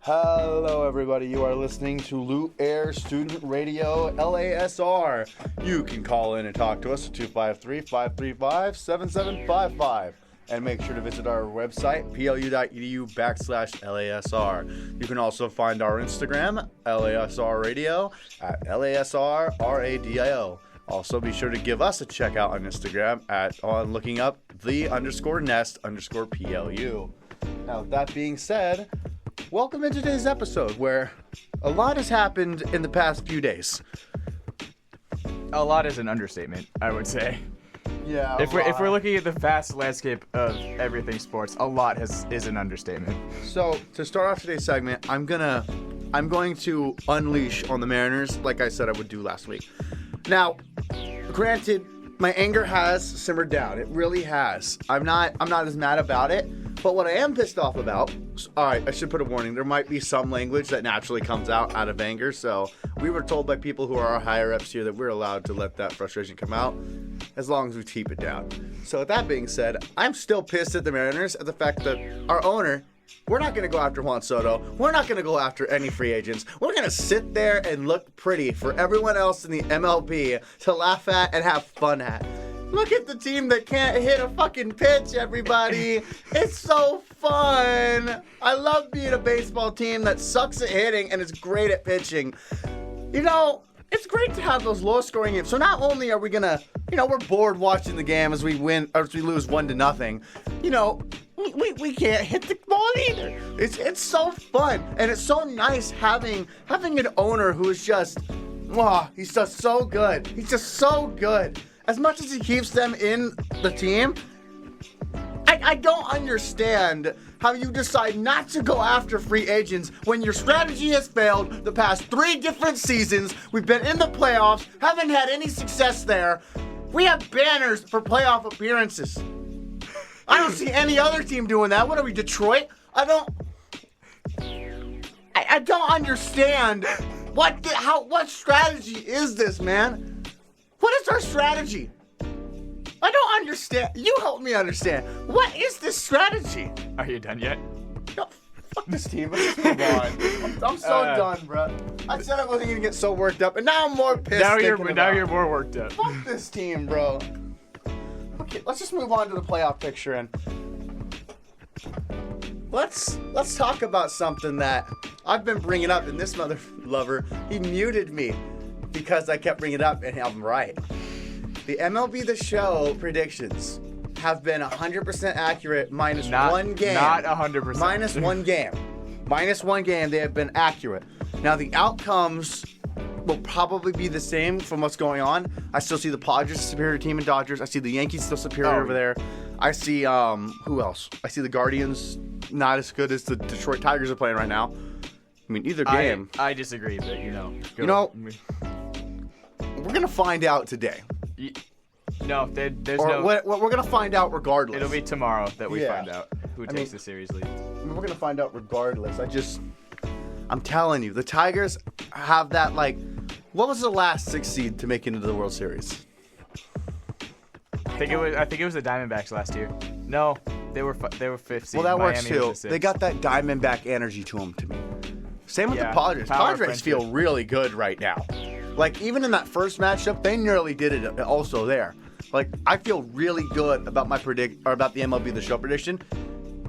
Hello, everybody. You are listening to Loot Air Student Radio, LASR. You can call in and talk to us at 253-535-7755. And make sure to visit our website, plu.edu/LASR. You can also find our Instagram, LASR Radio, at LASR RADIO. Also, be sure to give us a check out on Instagram on looking up the_nest_PLU. Now, with that being said, welcome to today's episode where a lot has happened in the past few days. A lot is an understatement, I would say. Yeah. If we're looking at the vast landscape of everything sports, a lot is an understatement. So to start off today's segment, I'm going to unleash on the Mariners like I said I would do last week. Now, granted, my anger has simmered down. It really has. I'm not as mad about it. But what I am pissed off about, all right, I should put a warning. There might be some language that naturally comes out of anger. So we were told by people who are our higher ups here that we're allowed to let that frustration come out as long as we keep it down. So with that being said, I'm still pissed at the Mariners at the fact that our owner, we're not going to go after Juan Soto. We're not going to go after any free agents. We're going to sit there and look pretty for everyone else in the MLB to laugh at and have fun at. Look at the team that can't hit a fucking pitch, everybody. It's so fun. I love being a baseball team that sucks at hitting and is great at pitching. You know, it's great to have those low-scoring games. So not only are we going to, we're bored watching the game as we win or as we lose 1-0. We can't hit the ball either. It's so fun. And it's so nice having an owner who is just, he's just so good. He's just so good. As much as he keeps them in the team, I don't understand how you decide not to go after free agents when your strategy has failed the past 3 different seasons. We've been in the playoffs, haven't had any success there. We have banners for playoff appearances. I don't see any other team doing that. What are we, Detroit? I don't understand. What strategy is this, man? What is our strategy? I don't understand. You help me understand. What is this strategy? Are you done yet? No, fuck this team. Let's move on. I'm so done, bro. I said I wasn't gonna get so worked up, and now I'm more pissed. Now you're more worked up. Fuck this team, bro. Okay, let's just move on to the playoff picture and let's talk about something that I've been bringing up, and this mother lover, he muted me because I kept bringing it up, and I'm right. The MLB The Show predictions have been 100% accurate minus one game. Not 100%. Minus one game. Minus one game, they have been accurate. Now, the outcomes will probably be the same from what's going on. I still see the Padres superior team in Dodgers. I see the Yankees still superior over there. I see, who else? I see the Guardians not as good as the Detroit Tigers are playing right now. I mean, either game. I disagree, but we're going to find out today. No, there's no... We're going to find out regardless. It'll be tomorrow that we find out who takes the series lead. We're going to find out regardless. I'm telling you, the Tigers have that, what was the last 6 seed to make it into the World Series? I think it was the Diamondbacks last year. No, they were 5th seed. Well, that Miami works too. They got that Diamondback energy to them to me. Same with the Padres. Padres feel really good right now. Even in that first matchup, they nearly did it also there. I feel really good about about the MLB The Show prediction.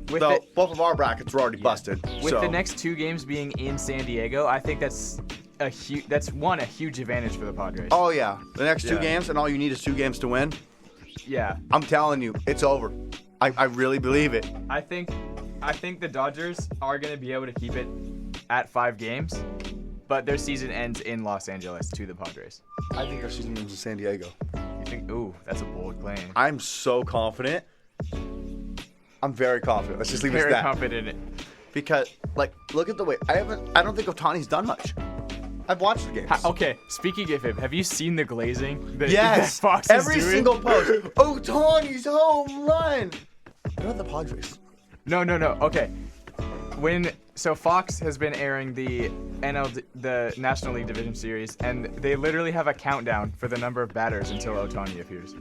Both of our brackets were already busted. With the next 2 games being in San Diego, I think that's a huge advantage for the Padres. Oh yeah, the next 2 games, and all you need is 2 games to win. Yeah, I'm telling you, it's over. I really believe it. I think the Dodgers are going to be able to keep it at 5 games, but their season ends in Los Angeles to the Padres. I think their season ends in San Diego. You think? Ooh, that's a bold claim. I'm so confident. I'm very confident. Let's just leave it at that. Very confident in it. Because, look at the way I don't think Otani's done much. I've watched the games. Okay, speaking of him, have you seen the glazing? Yes. That Fox every is doing? single post. Otani's home run. What about the Padres? No. Okay. When So Fox has been airing the National League Division Series, and they literally have a countdown for the number of batters until Otani appears.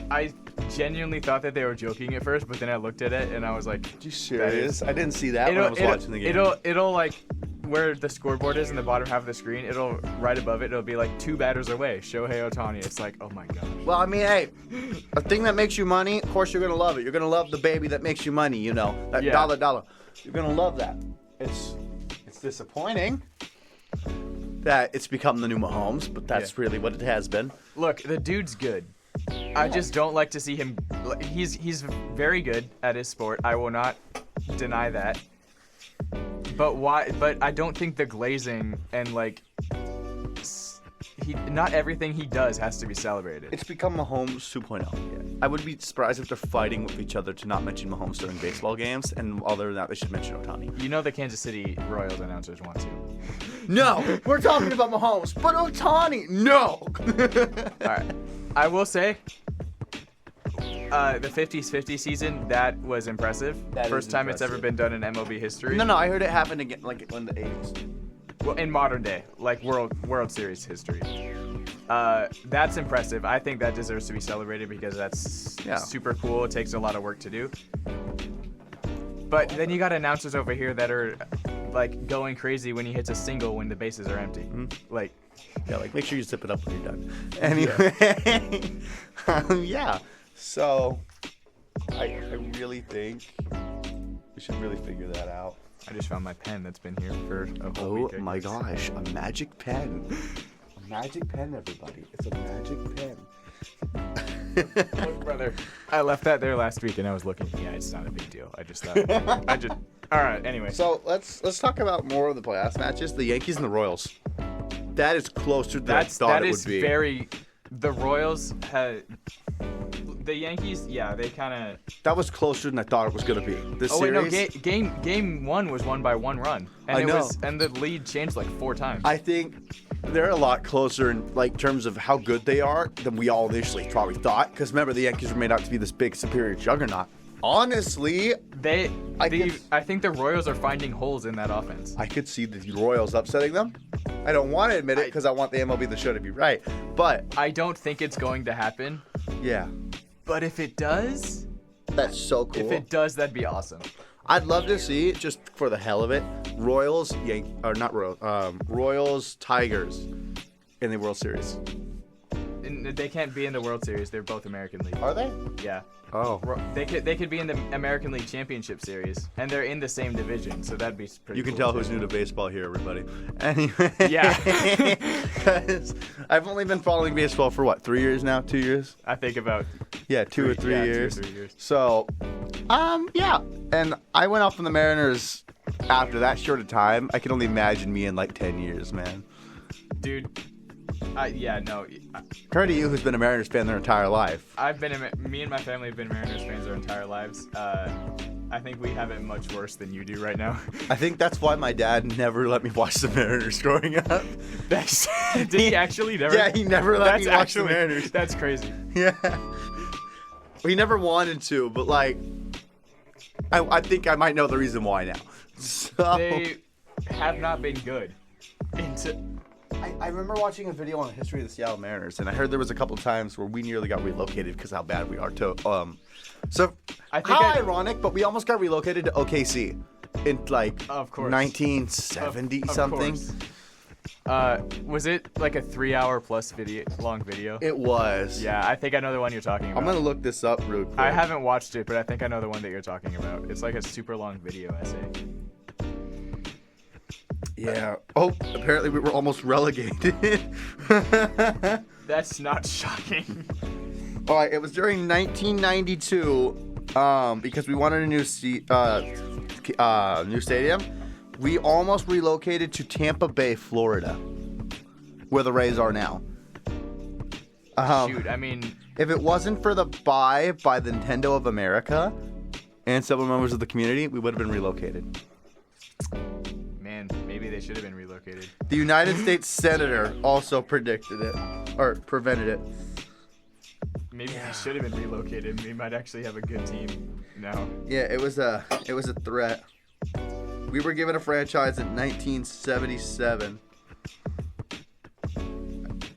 I genuinely thought that they were joking at first, but then I looked at it and I was like, Are you serious? I didn't see that when I was watching the game. It'll like where the scoreboard is in the bottom half of the screen, it'll right above it, it'll be like 2 batters away, Shohei Otani. It's like, oh my gosh. Well, I mean, hey, a thing that makes you money, of course you're going to love it. You're going to love the baby that makes you money, you know, that dollar. You're going to love that. It's disappointing that it's become the new Mahomes, but that's really what it has been. Look, the dude's good. I just don't like to see him. He's very good at his sport. I will not deny that. But why? But I don't think the glazing and like not everything he does has to be celebrated. It's become Mahomes 2.0. Yeah. I would be surprised if they're fighting with each other to not mention Mahomes during baseball games, and other than that, they should mention Otani. You know the Kansas City Royals announcers want to. No, we're talking about Mahomes, but Otani, no. All right, I will say. The 50-50 season, that was impressive. First time it's ever been done in MLB history. No, I heard it happened again, like in the 80s. Well, in modern day, like World Series history. That's impressive. I think that deserves to be celebrated because that's super cool. It takes a lot of work to do. But then you got announcers over here that are like going crazy when he hits a single when the bases are empty. Mm-hmm. Like make sure you zip it up when you're done. Anyway, So, I really think we should really figure that out. I just found my pen that's been here for a whole week. Oh my gosh, a magic pen. A magic pen, everybody. It's a magic pen. Look, brother. I left that there last week and I was looking. Yeah, it's not a big deal. I just thought. All right, anyway. So, let's talk about more of the playoffs matches. The Yankees and the Royals. That is closer than I thought it would be. The Royals had. The Yankees, they kind of. That was closer than I thought it was going to be. This series. Wait, no, game 1 was won by 1 run, and I know. And the lead changed like 4 times. I think they're a lot closer in like terms of how good they are than we all initially probably thought. Because remember, the Yankees were made out to be this big superior juggernaut. Honestly, I think the Royals are finding holes in that offense. I could see the Royals upsetting them. I don't want to admit it because I want the MLB The Show to be right, but I don't think it's going to happen. Yeah. But if it does, that's so cool. If it does, that'd be awesome. I'd love to see, just for the hell of it, Royals Tigers in the World Series. They can't be in the World Series. They're both American League. Are they? Yeah. Oh. They could be in the American League Championship Series, and they're in the same division, so that'd be pretty You can cool tell too. Who's new to baseball here, everybody. Anyway. Yeah. I've only been following baseball for, 3 years now? 2 years? I think about... 2 or 3 years. 2 or 3 years. So, And I went off on the Mariners after that short of time. I can only imagine me in, 10 years, man. Dude... Compared to you, who's been a Mariners fan their entire life. Me and my family have been Mariners fans our entire lives. I think we have it much worse than you do right now. I think that's why my dad never let me watch the Mariners growing up. Did he actually never? Yeah, he never let me watch the Mariners. That's crazy. Yeah. He never wanted to, but I think I might know the reason why now. So they have not been good. I remember watching a video on the history of the Seattle Mariners, and I heard there was a couple of times where we nearly got relocated because how bad we are to. So ironic, but we almost got relocated to OKC in of course 1970 something. Was it like a 3-hour plus long video? It was. Yeah, I think I know the one you're talking about. I'm gonna look this up real quick. I haven't watched it, but I think I know the one that you're talking about. It's like a super long video essay. Yeah. Oh, apparently we were almost relegated. That's not shocking. All right, it was during 1992 because we wanted a new stadium. We almost relocated to Tampa Bay, Florida, where the Rays are now. Shoot, I mean, if it wasn't for the buy by the Nintendo of America and several members of the community, we would have been relocated. Maybe they should have been relocated. The United States Senator also predicted it, or prevented it. Maybe they should have been relocated. We might actually have a good team now. Yeah, it was a threat. We were given a franchise in 1977.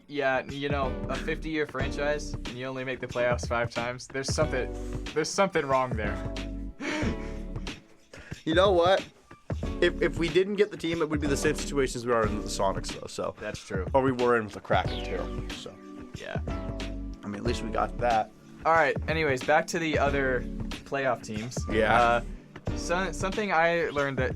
Yeah, you know, a 50-year franchise, and you only make the playoffs 5 times. There's something wrong there. You know what? If we didn't get the team, it would be the same situations we are in with the Sonics, though. So That's true. or we were in with the Kraken too. So Yeah. I mean, at least we got that. All right. Anyways, back to the other playoff teams. Yeah. Something I learned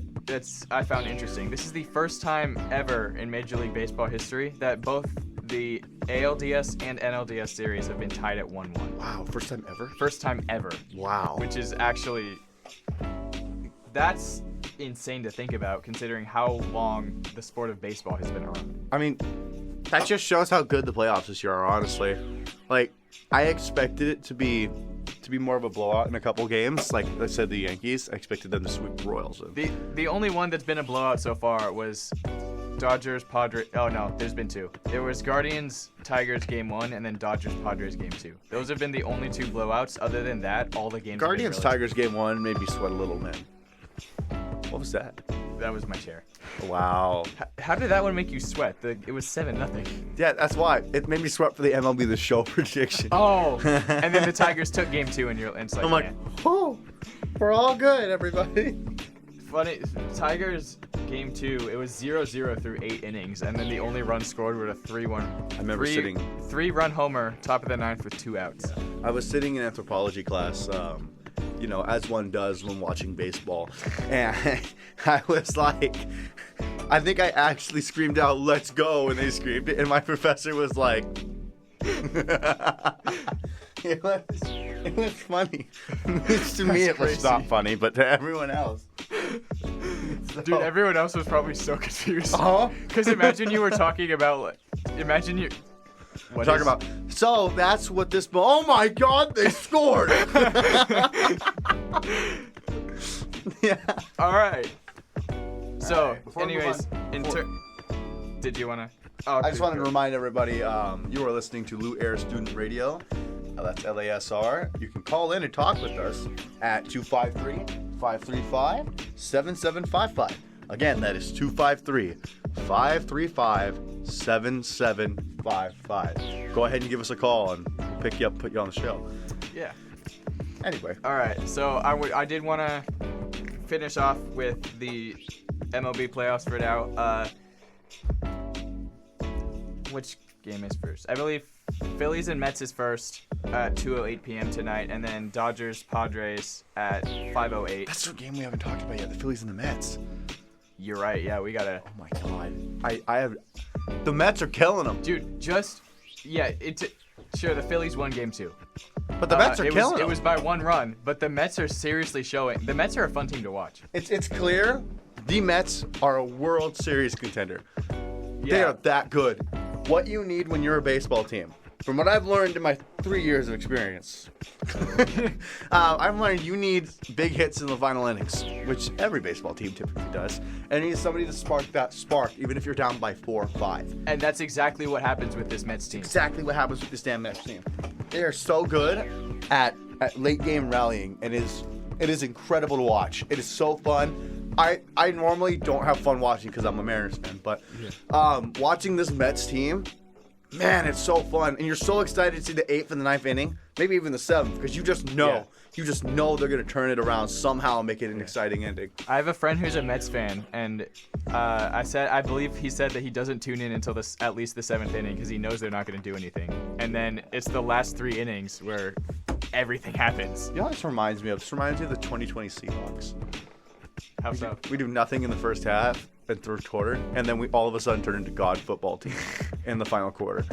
I found interesting. This is the first time ever in Major League Baseball history that both the ALDS and NLDS series have been tied at 1-1. Wow, first time ever? First time ever. Wow. Which is actually, that's insane to think about considering how long the sport of baseball has been around. I mean, that just shows how good the playoffs this year are, honestly. Like, I expected it to be more of a blowout in a couple games. Like I said, the Yankees, I expected them to sweep the Royals. The only one that's been a blowout so far was Dodgers, Padres. Oh, no, there's been 2. There was Guardians, Tigers game 1, and then Dodgers, Padres game 2. Those have been the only 2 blowouts. Other than that, all the games Guardians, have been Tigers game 1 made me sweat a little, man. What was that? That was my chair. Wow. How did that one make you sweat? It was 7-0. Yeah, that's why. It made me sweat for the MLB The Show prediction. Oh, and then the Tigers took game 2, and it's like, I'm like, oh, we're all good, everybody. Funny, Tigers game 2, it was 0-0 through 8 innings, and then the only run scored was a 3-1. I remember sitting 3-run homer, top of the 9th with 2 outs. I was sitting in anthropology class, you know, as one does when watching baseball, and I was like, I think I actually screamed out, "Let's go," and they screamed it, and my professor was like, it was funny. To me, it was not funny, but to everyone else. Dude, everyone else was probably so confused. Uh-huh. Because imagine you were talking about, what Talking about, so that's what this, oh my God, they scored. Yeah. All right. So, All right, before we move anyways, did you want to? Oh, I just wanted to remind everybody, you are listening to Lou Air Student Radio. That's LASR. You can call in and talk with us at 253-535-7755. Again, that is 253-535-7755. Go ahead and give us a call, and we'll pick you up, put you on the show. Yeah. Anyway. All right. So I did want to finish off with the MLB playoffs for now. Which game is first? I believe Phillies and Mets is first at 2:08 p.m. tonight, and then Dodgers Padres at 5:08. That's the game we haven't talked about yet. The Phillies and the Mets. You're right. Yeah, we gotta. Oh my God. I have. The Mets are killing them, dude. Sure, the Phillies won game 2. But the Mets are killing them. It was by 1 run, but the Mets are seriously showing. The Mets are a fun team to watch. It's clear the Mets are a World Series contender. Yeah. They are that good. What you need when you're a baseball team, from what I've learned in my 3 years of experience, I've learned you need big hits in the final innings, which every baseball team typically does, and you need somebody to spark that spark, even if you're down by 4 or 5. And that's exactly what happens with this Mets team. Exactly what happens with this damn Mets team. They are so good at late game rallying, and it is incredible to watch. It is so fun. I normally don't have fun watching because I'm a Mariners fan, but watching this Mets team, man, it's so fun. And you're so excited to see the 8th and the 9th inning, maybe even the 7th, because you just know. Yeah. You just know they're going to turn it around somehow and make it an exciting ending. I have a friend who's a Mets fan, and I believe he said that he doesn't tune in until at least the 7th inning because he knows they're not going to do anything. And then it's the last 3 innings where everything happens. You know what this reminds me of? This reminds me of the 2020 Seahawks. How so? We do nothing in the first half and third quarter, and then we all of a sudden turn into God football team in the final quarter.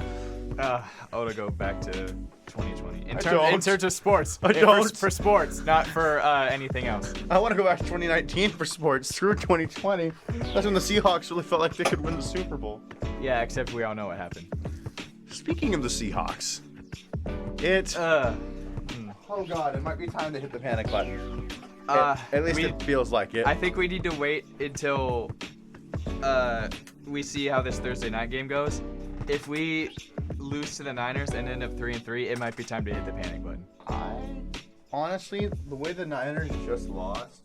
I want to go back to 2020. In terms of sports. I don't. For sports, not for anything else. I want to go back to 2019 for sports. Screw 2020. That's when the Seahawks really felt like they could win the Super Bowl. Yeah, except we all know what happened. Speaking of the Seahawks, oh God, it might be time to hit the panic button. At least it feels like it. I think we need to wait until we see how this Thursday night game goes. If we lose to the Niners and end up 3-3, it might be time to hit the panic button. Honestly, the way the Niners just lost,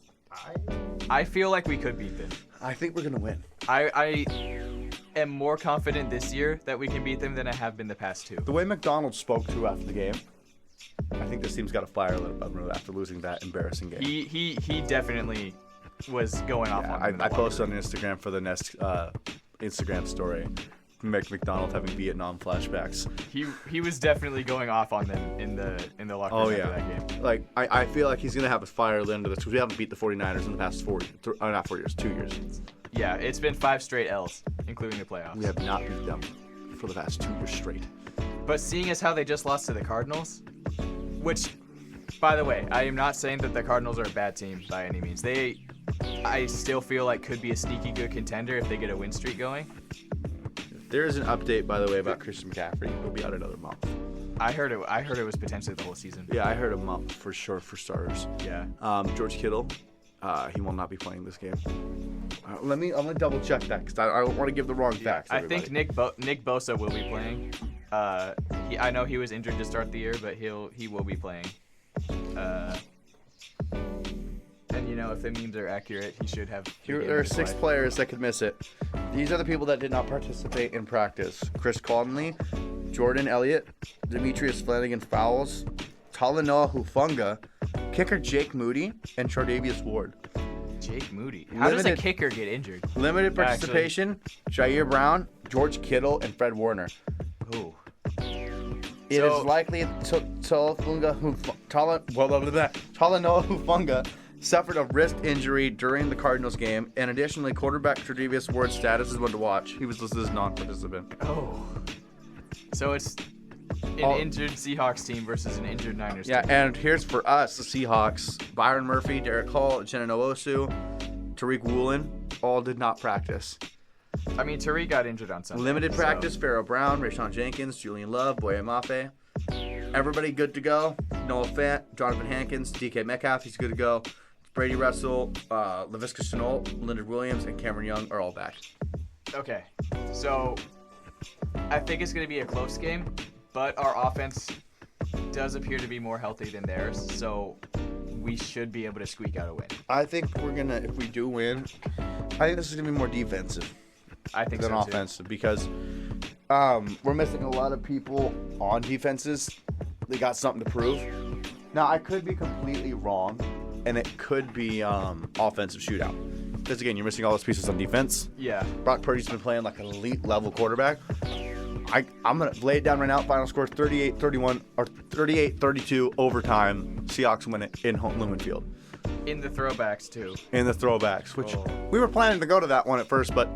I feel like we could beat them. I think we're gonna win. I am more confident this year that we can beat them than I have been the past 2. The way McDonald spoke to after the game, I think this team's got a fire a little bit after losing that embarrassing game. He definitely was going off on them. I posted on Instagram for the next Instagram story. Mick McDonald having Vietnam flashbacks. He was definitely going off on them in the locker room after that game. Like I feel like he's gonna have a fire into this because we haven't beat the 49ers in the past 2 years. Yeah, it's been 5 straight L's, including the playoffs. We have not beat them for the past 2 years straight. But seeing as how they just lost to the Cardinals, which, by the way, I am not saying that the Cardinals are a bad team by any means. I still feel like could be a sneaky good contender if they get a win streak going. There is an update, by the way, about Christian McCaffrey. He'll be out another month. I heard it was potentially the whole season. Yeah, I heard a month for sure for starters. Yeah. George Kittle, he will not be playing this game. I'm gonna double check that because I don't want to give the wrong facts. I think Nick Bosa will be playing. I know he was injured to start the year, but he will be playing. And if the memes are accurate, he should have. There are 6 players that could miss it. These are the people that did not participate in practice: Chris Conley, Jordan Elliott, Demetrius Flanagan-Fowles, Talanoa Hufanga, kicker Jake Moody, and Chardavius Ward. Jake Moody. How does a kicker get injured? Limited participation: Jair Brown, George Kittle, and Fred Warner. Ooh. It is likely Talanoa Hufanga suffered a wrist injury during the Cardinals game, and additionally, quarterback Tre'Davious Ward's status is one to watch. He was listed as non-participant. Oh. So it's an injured Seahawks team versus an injured Niners team. Yeah, and here's for us, the Seahawks. Byron Murphy, Derek Hall, Jenna Nwosu, Tariq Woolen all did not practice. I mean, Tariq got injured on Sunday. Limited practice, Pharaoh Brown, Rashawn Jenkins, Julian Love, Boye Mafe. Everybody good to go. Noah Fant, Jonathan Hankins, DK Metcalf, he's good to go. Brady Russell, Laviska Shenault, Leonard Williams, and Cameron Young are all back. Okay, so I think it's going to be a close game, but our offense does appear to be more healthy than theirs, so we should be able to squeak out a win. I think if we do win, I think this is going to be more defensive than offensive because we're missing a lot of people on defenses. They got something to prove. Now, I could be completely wrong. And it could be offensive shootout. Because, again, you're missing all those pieces on defense. Yeah. Brock Purdy's been playing like an elite-level quarterback. I'm going to lay it down right now. Final score 38-31 or 38-32 overtime. Seahawks win it in Lumen Field. In the throwbacks, too. In the throwbacks, which we were planning to go to that one at first, but,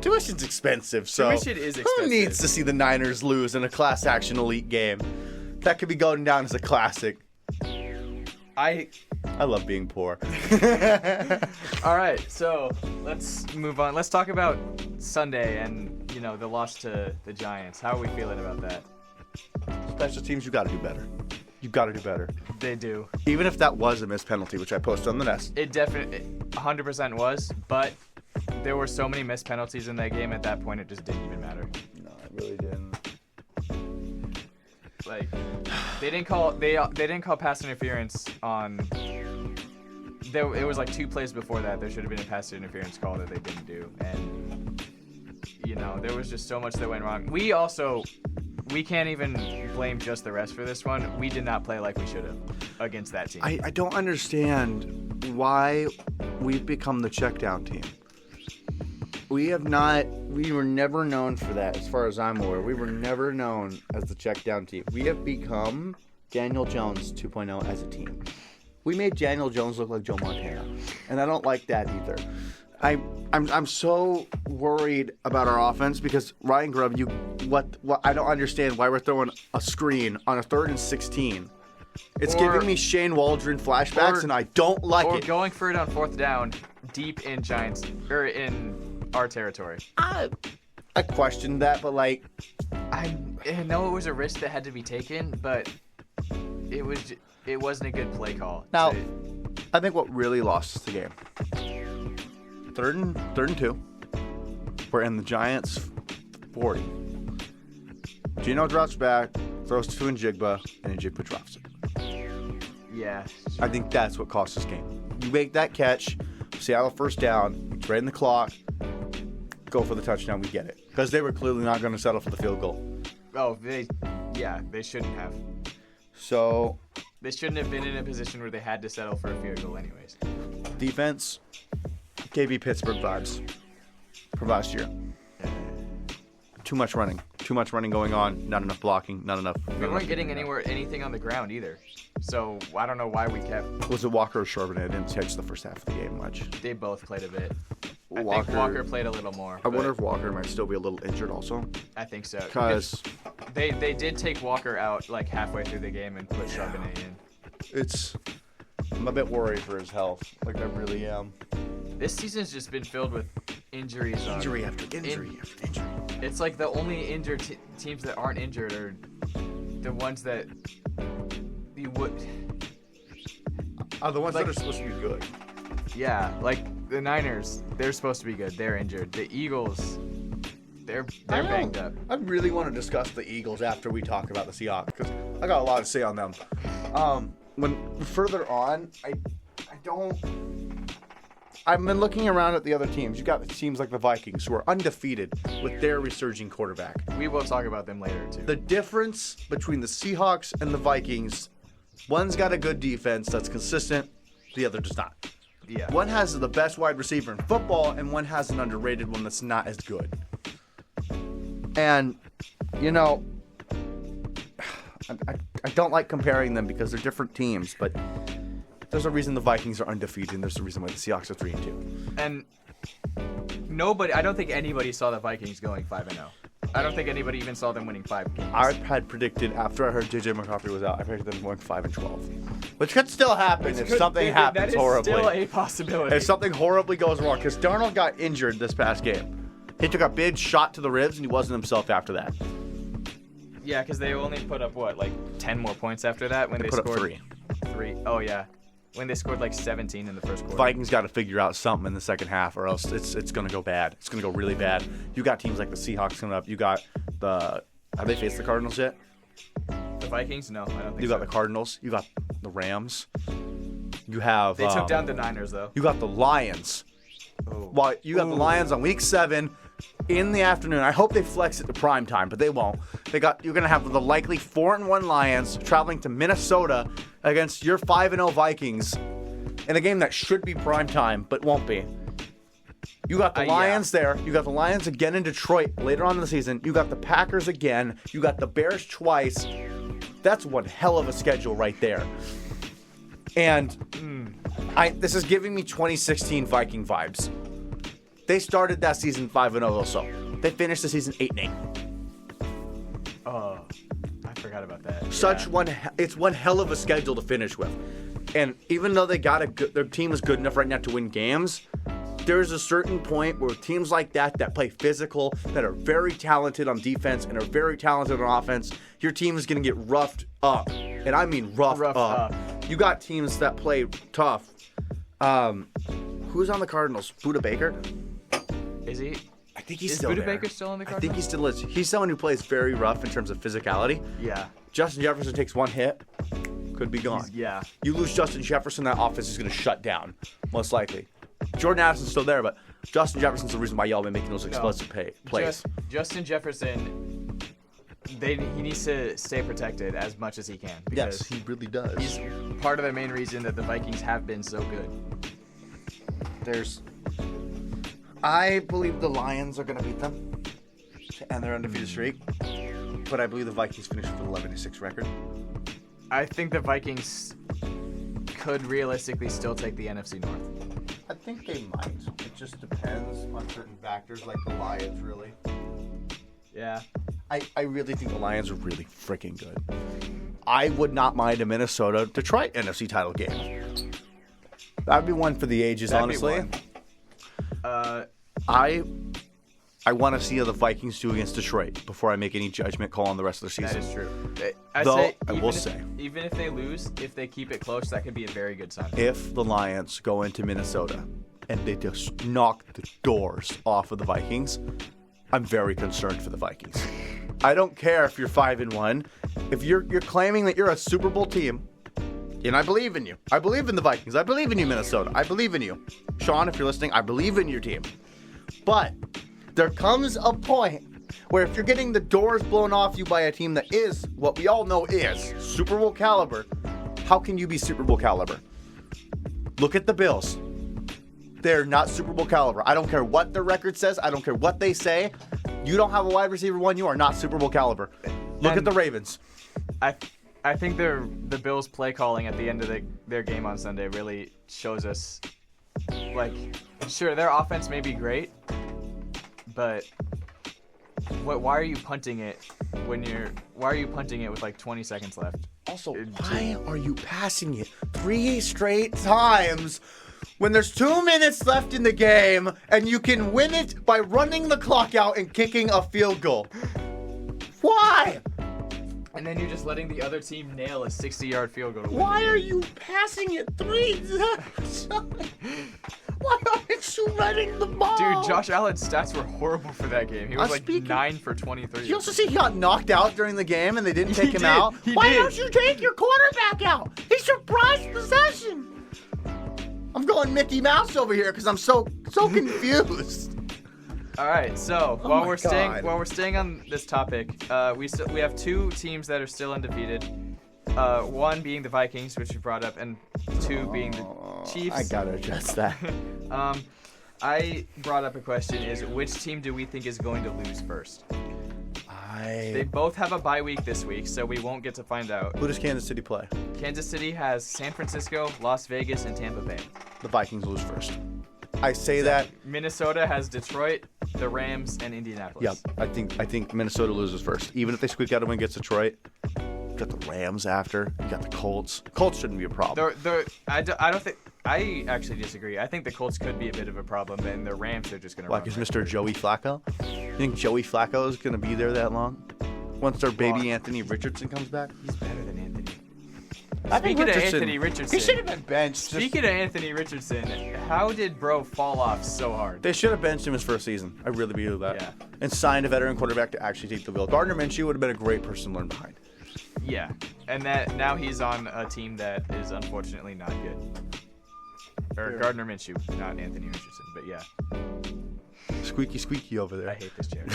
tuition's expensive. So tuition is expensive. Who needs to see the Niners lose in a class-action elite game? That could be going down as a classic. I love being poor. All right, so let's move on. Let's talk about Sunday and, the loss to the Giants. How are we feeling about that? Special teams, you got to do better. You got to do better. They do. Even if that was a missed penalty, which I posted on the nest. It definitely 100% was, but there were so many missed penalties in that game at that point it just didn't even matter. No, it really didn't. Like they didn't call pass interference on. It was like 2 plays before that. There should have been a pass interference call that they didn't do, and there was just so much that went wrong. We can't even blame just the refs for this one. We did not play like we should have against that team. I don't understand why we've become the check down team. We were never known for that, as far as I'm aware. We were never known as the check down team. We have become Daniel Jones 2.0 as a team. We made Daniel Jones look like Joe Montana, and I don't like that either. I'm so worried about our offense because Ryan Grubb, what I don't understand why we're throwing a screen on a 3rd and 16. It's giving me Shane Waldron flashbacks, and I don't like it. Or going for it on 4th down, deep in Giants or in our territory. I questioned that, but I know it was a risk that had to be taken, but it wasn't a good play call. Now, I think what really lost us the game. 3rd and 2. We're in the Giants 40. Gino drops back, throws to Njigba, and Njigba drops it. Yeah. I think that's what cost us game. You make that catch, Seattle first down, it's right in the clock, go for the touchdown, we get it. Because they were clearly not going to settle for the field goal. Oh, they shouldn't have. So they shouldn't have been in a position where they had to settle for a field goal anyways. Defense gave me Pittsburgh vibes from last year. Too much running going on, not enough blocking, not enough. We weren't getting anything on the ground either. So I don't know why we kept. Was it Walker or Charbonnet? Didn't catch the first half of the game much. They both played a bit. I think Walker played a little more. I wonder if Walker might still be a little injured also. I think so. Because they did take Walker out like halfway through the game and put Charbonnet in. I'm a bit worried for his health. Like I really am. This season's just been filled with injuries. Injury after injury. It's like the only injured teams that aren't injured are the ones that you would. Are the ones that are supposed to be good. Yeah, like the Niners, they're supposed to be good. They're injured. The Eagles, they're banged up. I really want to discuss the Eagles after we talk about the Seahawks because I got a lot to say on them. When further on, I've been looking around at the other teams. You got teams like the Vikings who are undefeated with their resurging quarterback. We will talk about them later too. The difference between the Seahawks and the Vikings, one's got a good defense that's consistent, the other does not. Yeah. One has the best wide receiver in football, and one has an underrated one that's not as good. And, I don't like comparing them because they're different teams, but there's a reason the Vikings are undefeated, and there's a reason why the Seahawks are 3-2. And I don't think anybody saw the Vikings going 5-0. I don't think anybody even saw them winning 5 games. I had predicted, after I heard J.J. McCaffrey was out, I predicted them going 5-12. Which could still happen if something happens horribly. That is still a possibility. If something horribly goes wrong, because Darnold got injured this past game. He took a big shot to the ribs, and he wasn't himself after that. Yeah, because they only put up, 10 more points after that when they put scored? up 3. 3. Oh, yeah. When they scored 17 in the first quarter. Vikings got to figure out something in the second half, or else it's going to go bad. It's going to go really bad. You got teams like the Seahawks coming up. You got have they faced the Cardinals yet? The Vikings? No, I don't think so. You got the Cardinals. You got the Rams. You have. They took down the Niners, though. You got the Lions. Oh. Well, you got the Lions on week 7 in the afternoon. I hope they flex it to prime time, but they won't. You're going to have the likely 4-1 Lions traveling to Minnesota against your 5-0 Vikings in a game that should be prime time, but won't be. You got the Lions there. You got the Lions again in Detroit later on in the season. You got the Packers again. You got the Bears twice. That's one hell of a schedule right there. And this is giving me 2016 Viking vibes. They started that season 5-0 also. They finished the season 8-8. Oh, I forgot about that. It's one hell of a schedule to finish with. And even though their team is good enough right now to win games, there's a certain point where teams like that play physical, that are very talented on defense and are very talented on offense, your team is going to get roughed up. And I mean roughed up. You got teams that play tough. Who's on the Cardinals? Budda Baker? Is he? I think he's still there. Is Budda Baker still on the Cardinals? I think he still is. He's someone who plays very rough in terms of physicality. Yeah. Justin Jefferson takes one hit, could be gone. Yeah. You lose Justin Jefferson, that offense is going to shut down, most likely. Jordan Addison's still there, but Justin Jefferson's the reason why y'all been making those explosive plays. Justin Jefferson, he needs to stay protected as much as he can. Yes, he really does. He's part of the main reason that the Vikings have been so good. I believe the Lions are going to beat them to end their undefeated streak, but I believe the Vikings finish with an 11-6 record. I think the Vikings could realistically still take the NFC North. I think they might. It just depends on certain factors, like the Lions, really. Yeah. I really think the Lions are really freaking good. I would not mind a Minnesota-Detroit NFC title game. That'd be one for the ages, honestly. I want to see how the Vikings do against Detroit before I make any judgment call on the rest of their season. That is true. I will say. Even if they lose, if they keep it close, that could be a very good sign. If the Lions go into Minnesota and they just knock the doors off of the Vikings, I'm very concerned for the Vikings. I don't care if you're 5-1. If you're claiming that you're a Super Bowl team, And I believe in you. I believe in the Vikings. I believe in you, Minnesota. I believe in you. Sean, if you're listening, I believe in your team. But there comes a point where if you're getting the doors blown off you by a team that is what we all know is Super Bowl caliber, how can you be Super Bowl caliber? Look at the Bills. They're not Super Bowl caliber. I don't care what their record says. I don't care what they say. You don't have a wide receiver one. You are not Super Bowl caliber. Look at the Ravens. I think the Bills' play calling at the end of their game on Sunday really shows us, like, sure, their offense may be great, but why are you punting it why are you punting it with like 20 seconds left? Also, why are you passing it 3 straight times when there's 2 minutes left in the game and you can win it by running the clock out and kicking a field goal? Why? And then you're just letting the other team nail a 60-yard field goal. Why are you passing it 3 times? Why aren't you running the ball? Dude, Josh Allen's stats were horrible for that game. He was 9 for 23. You also see he got knocked out during the game and they didn't take him out? Why don't you take your quarterback out? He surprised possession. I'm going Mickey Mouse over here because I'm so confused. All right, so while we're staying on this topic, we have 2 teams that are still undefeated. One being the Vikings, which you brought up, and 2 being the Chiefs. I gotta address that. I brought up a question: is which team do we think is going to lose first? They both have a bye week this week, so we won't get to find out. Who does Kansas City play? Kansas City has San Francisco, Las Vegas, and Tampa Bay. The Vikings lose first. I say that. Minnesota has Detroit, the Rams, and Indianapolis. Yep, I think Minnesota loses first. Even if they squeak out a win against Detroit, you got the Rams after. You got the Colts. Colts shouldn't be a problem. I don't think. I actually disagree. I think the Colts could be a bit of a problem, and the Rams are just going to run. Like, is Mr. Joey Flacco? You think Joey Flacco is going to be there that long? Once our baby Anthony Richardson comes back? He's better than Anthony. Speaking of Anthony Richardson. He should have been benched. Speaking of Anthony Richardson, how did bro fall off so hard? They should have benched him his first season. I really believe that. Yeah. And signed a veteran quarterback to actually take the wheel. Gardner Minshew would have been a great person to learn behind. Yeah. And that now he's on a team that is unfortunately not good. Or Gardner Minshew, not Anthony Richardson, but yeah. Squeaky over there. I hate this chair.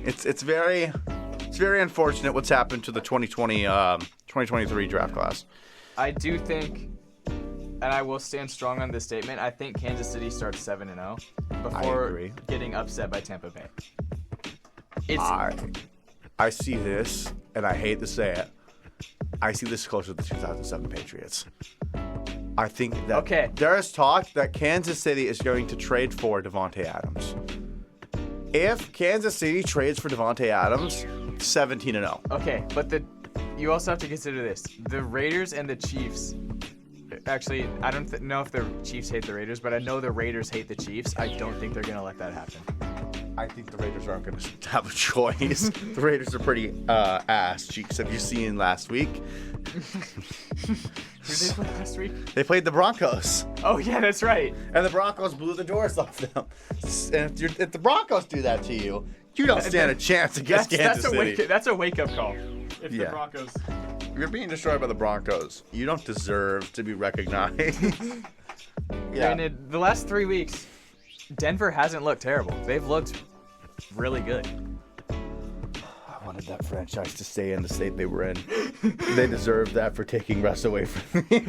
It's very unfortunate what's happened to the 2023 draft class. I do think, and I will stand strong on this statement, I think Kansas City starts 7-0 before getting upset by Tampa Bay. I see this, and I hate to say it, I see this closer to the 2007 Patriots. I think that there is talk that Kansas City is going to trade for Davante Adams. If Kansas City trades for Davante Adams, 17-0. Okay, but you also have to consider this. The Raiders and the Chiefs. Actually, I don't know if the Chiefs hate the Raiders, but I know the Raiders hate the Chiefs. I don't think they're going to let that happen. I think the Raiders aren't going to have a choice. The Raiders are pretty ass cheeks. Have you seen last week? Who did they play last week? They played the Broncos. Oh, yeah, that's right. And the Broncos blew the doors off them. And if the Broncos do that to you, you don't stand a chance against Kansas City. That's a wake-up call. If the Broncos... You're being destroyed by the Broncos. You don't deserve to be recognized. Yeah. And in the last 3 weeks, Denver hasn't looked terrible. They've looked really good. I wanted that franchise to stay in the state they were in. They deserve that for taking Russ away from me.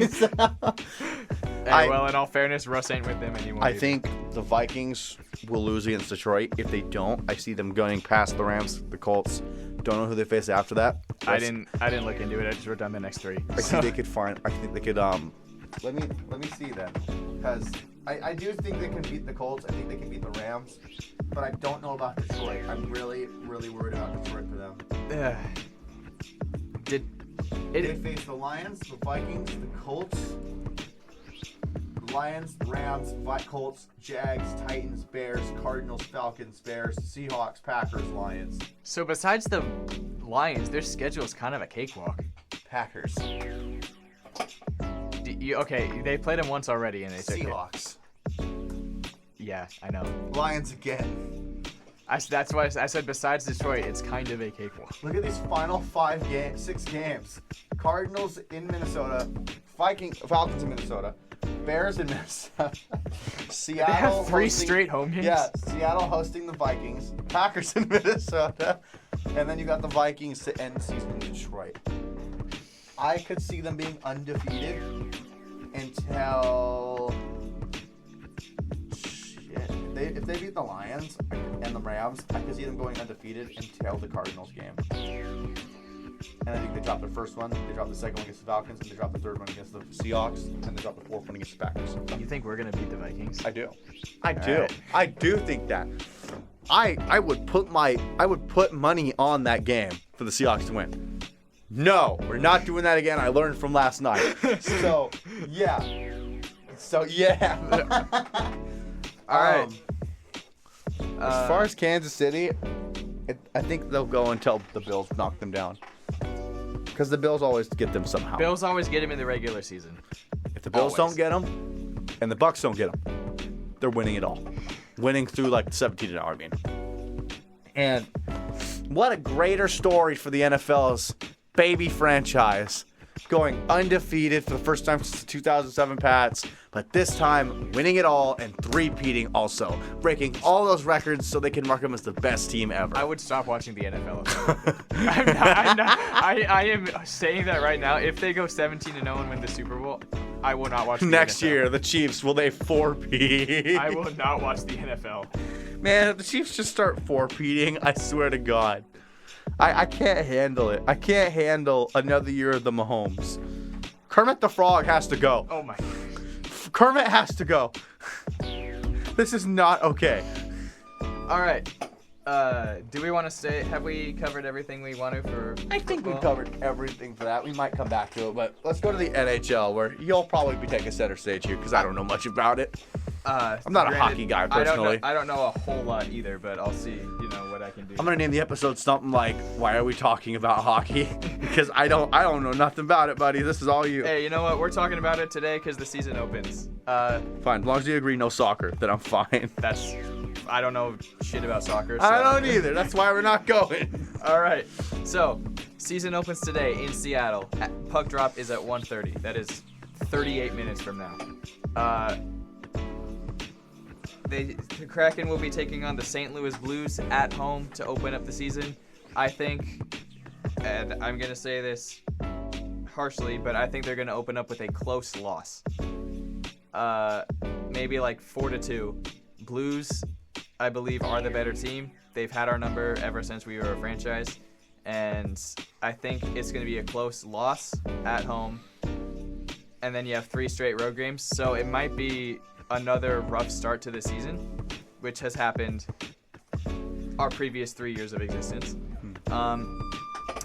Well, in all fairness, Russ ain't with them anymore. I think the Vikings will lose against Detroit. If they don't, I see them going past the Rams, the Colts. Don't know who they face after that. I didn't look into it. I just wrote down the next 3. I think they could let me see then. Because I do think they can beat the Colts. I think they can beat the Rams. But I don't know about Detroit. I'm really, really worried about Detroit for them. They face the Lions, the Vikings, the Colts. Lions, Rams, Colts, Jags, Titans, Bears, Cardinals, Falcons, Bears, Seahawks, Packers, Lions. So besides the Lions, their schedule is kind of a cakewalk. Packers. They played them once already and they took Seahawks. it. Yeah, I know. Lions again. That's why I said besides Detroit, it's kind of a cakewalk. Look at these final 6 games. Cardinals in Minnesota, Falcons in Minnesota, Bears in Minnesota, Seattle. They have 3 straight home games? Yeah, Seattle hosting the Vikings, Packers in Minnesota, and then you got the Vikings to end the season in Detroit. I could see them being undefeated until... If they beat the Lions and the Rams, I could see them going undefeated until the Cardinals game. And I think they dropped their first one, they dropped the second one against the Falcons, and they dropped the third one against the Seahawks, and they dropped the fourth one against the Packers. You think we're going to beat the Vikings? I do. Right. I do think that. I would put money on that game for the Seahawks to win. No, we're not doing that again. I learned from last night. So, yeah. All right. As far as Kansas City, I think they'll go until the Bills knock them down. Because the Bills always get them somehow. Bills always get them in the regular season. If the Bills don't get them, and the Bucks don't get them, they're winning it all. Winning through like the 17-hour, I mean. And what a greater story for the NFL's baby franchise. Going undefeated for the first time since the 2007 Pats, but this time winning it all and three-peating also, breaking all those records so they can mark them as the best team ever. I would stop watching the NFL. I am saying that right now. If they go 17-0 and win the Super Bowl, I will not watch the Next NFL. year, the Chiefs, will they four-peat? I will not watch the NFL. Man, if the Chiefs just start four-peating, I swear to God. I can't handle it. I can't handle another year of the Mahomes. Kermit the Frog has to go. Oh my. Kermit has to go. This is not okay. All right. Do we want to stay? Have we covered everything we want to for I think we football? covered everything for that. We might come back to it, but let's go to the NHL, where you'll probably be taking center stage here because I don't know much about it. I'm not a hockey guy personally. I don't know a whole lot either, but I'll see, what I can do. I'm gonna name the episode something like "Why are we talking about hockey?" because I don't know nothing about it, buddy. This is all you. Hey, you know what? We're talking about it today because the season opens. Fine, as long as you agree, no soccer, then I'm fine. I don't know shit about soccer. So. I don't either. That's why we're not going. All right. So, season opens today in Seattle. Puck drop is at 1:30. That is 38 minutes from now. The Kraken will be taking on the St. Louis Blues at home to open up the season. I think, and I'm going to say this harshly, but I think they're going to open up with a close loss. Maybe like 4-2. Blues, I believe, are the better team. They've had our number ever since we were a franchise. And I think it's going to be a close loss at home. And then you have 3 straight road games. So it might be another rough start to the season, which has happened our previous 3 years of existence.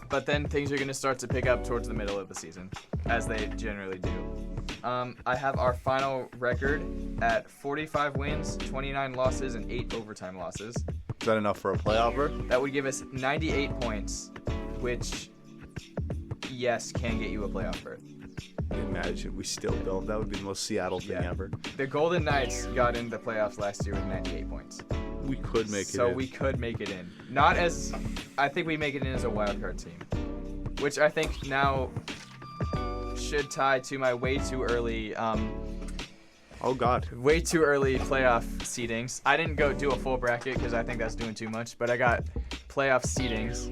But then things are going to start to pick up towards the middle of the season, as they generally do. I have our final record at 45 wins, 29 losses, and 8 overtime losses. Is that enough for a playoff berth? That would give us 98 points, which, yes, can get you a playoff berth. Imagine we still don't. That would be the most Seattle thing ever. The Golden Knights got in the playoffs last year with 98 points. We could make it in. So we could make it in. I think we make it in as a wild card team, which I think now should tie to my way too early way too early playoff seedings. I didn't go do a full bracket because I think that's doing too much, but I got playoff seedings.